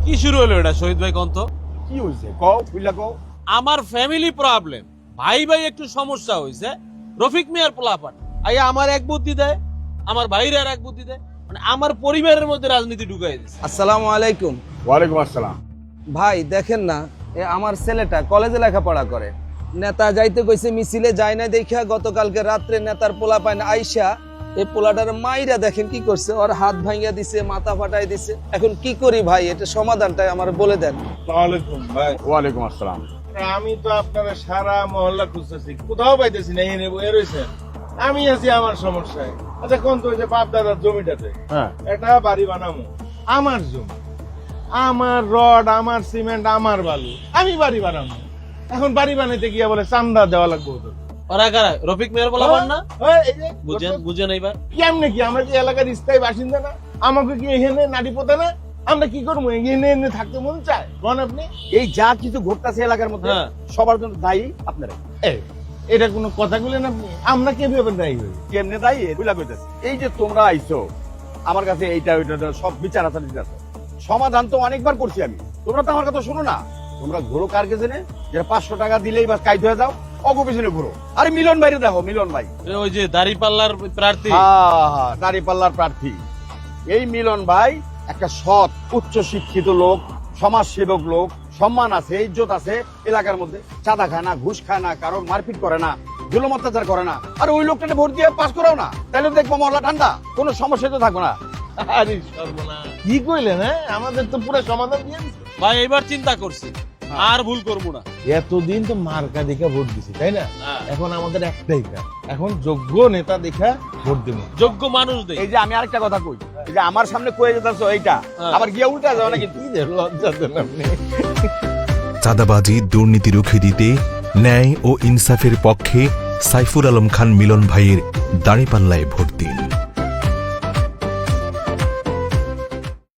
কি শুরু হলো এটা শহীদ ভাই কোন তো? কি হইছে কও বুঝলা কও। আমার ফ্যামিলি প্রবলেম, ভাই ভাই একটু সমস্যা হইছে। রফিক মিয়ার পোলাপান আইয়া আমার এক বুদ্ধি দেয়, আমার ভাইরা আর এক বুদ্ধি দেয়, মানে আমার পরিবারের মধ্যে রাজনীতি ঢুকাই দিছে। আসসালামু আলাইকুম। ওয়ালাইকুম আসসালাম। ভাই দেখেন না, আমার ছেলেটা কলেজে লেখাপড়া করে, নেতা যাইতে কইছে মিছিলে যায় না দেখা গতকালকে রাত্রে নেতার পোলা পায় না আইসা এই পোলাটার মাইরা দেখেন কি করছে, ওর হাত ভাঙিয়া দিছে, মাথা ফাটাই দিছে। এখন কি করি ভাই, এটা সমাধানটাই আমার বলে দেন। ওয়ালাইকুম ভাই। ওয়ালাইকুম আসসালাম। আমি তো আপনারা সারা মহল্লা খুঁজতেছি, কোথাও পাইতেছি না। এনে বয়ে রয়েছে, আমি আছি আমার সমস্যায়। আচ্ছা কোন তো ওই যে বাপ দাদার জমিটাতে হ্যাঁ একটা বাড়ি বানাবো, আমার জমি, আমার রড, আমার সিমেন্ট, আমার বালু, আমি বাড়ি বানাবো। এখন বাড়ি বানাইতে গিয়া বলে চান্দা দেওয়া লাগবে ওদের। ওরা কারা? রফিক মিয়ার পোলাপান না? এই যে বুঝেন বুঝেন এইবার কেমনে কি আমরা কি এলাকার স্থায়ী বাসিন্দা না? আমাকে কি এখানে নাড়ি পোতা না? আমরা কি করবো? এখানে এনে থাকতে মন চায়? বলেন আপনি। এই যা কিছু ঘটতেছে এলাকার মধ্যে হ্যাঁ। সবার জন্য দায়ী আপনারা। এই, এটা কোনো কথা বলেন আপনি? আমরা কিভাবে দায়ী হই? কেমনে দায়ী বুঝলা কইতেছে। এই যে তোমরা আইছো আমার কাছে এইটা ওইটা সব বিচার আচার দিতে আসো। সমাধান তো অনেকবার করছি আমি, তোমরা তো আমার কথা শোনো না। তোমরা ঘুরো কার কাছে নে, যে 500 টাকা দিলেই বাস কাইট হয়ে যাও, অগো পিছনে ঘুরো। আরে মিলন ভাইরে দেখো, মিলন ভাই ওই যে দাড়িপাল্লার প্রার্থী। দাঁড়িপাল্লার প্রার্থী। এই মিলন ভাই একটা সৎ উচ্চ শিক্ষিত লোক, সমাজ সেবক লোক, সম্মান আছে, ইজ্জত আছে এলাকার মধ্যে। চাঁদা খায় না, ঘুষ খায় না, কারণ মারপিট করে না, জুলুম অত্যাচার করে না। আর ওই লোকটাকে ভোট দিয়ে পাস করাও না, তাহলে দেখবো মহল্লা ঠান্ডা, কোনো সমস্যা তো থাকবে না। আরে সর্বনাশ, কি কইলেন? হ্যাঁ, আমাদের তো পুরো সমাধান দিয়ে দিচ্ছে। ভাই এবার চিন্তা করছি, আর ভুল করবো না। এতদিন তো মার্কা দেখা ভোট দিছি, তাই না? হ্যাঁ। এখন আমাদের একটাই কাজ, এখন যোগ্য নেতা দেখা ভোট দিব। যোগ্য মানুষ দেই। এই যে আমি আরেকটা কথা কই, এই যে আমার সামনে কয়ে যেতেছো এইটা, হ্যাঁ। আবার গিয়ে উল্টা যাও না কিন্তু। কি যে লজ্জা দেন আপনি। চাঁদাবাজি দুর্নীতি রুখে দিতে ন্যায় ও ইনসাফের পক্ষে সাইফুর আলম খান মিলন ভাইয়ের দাঁড়িপাল্লায় ভোট দিন।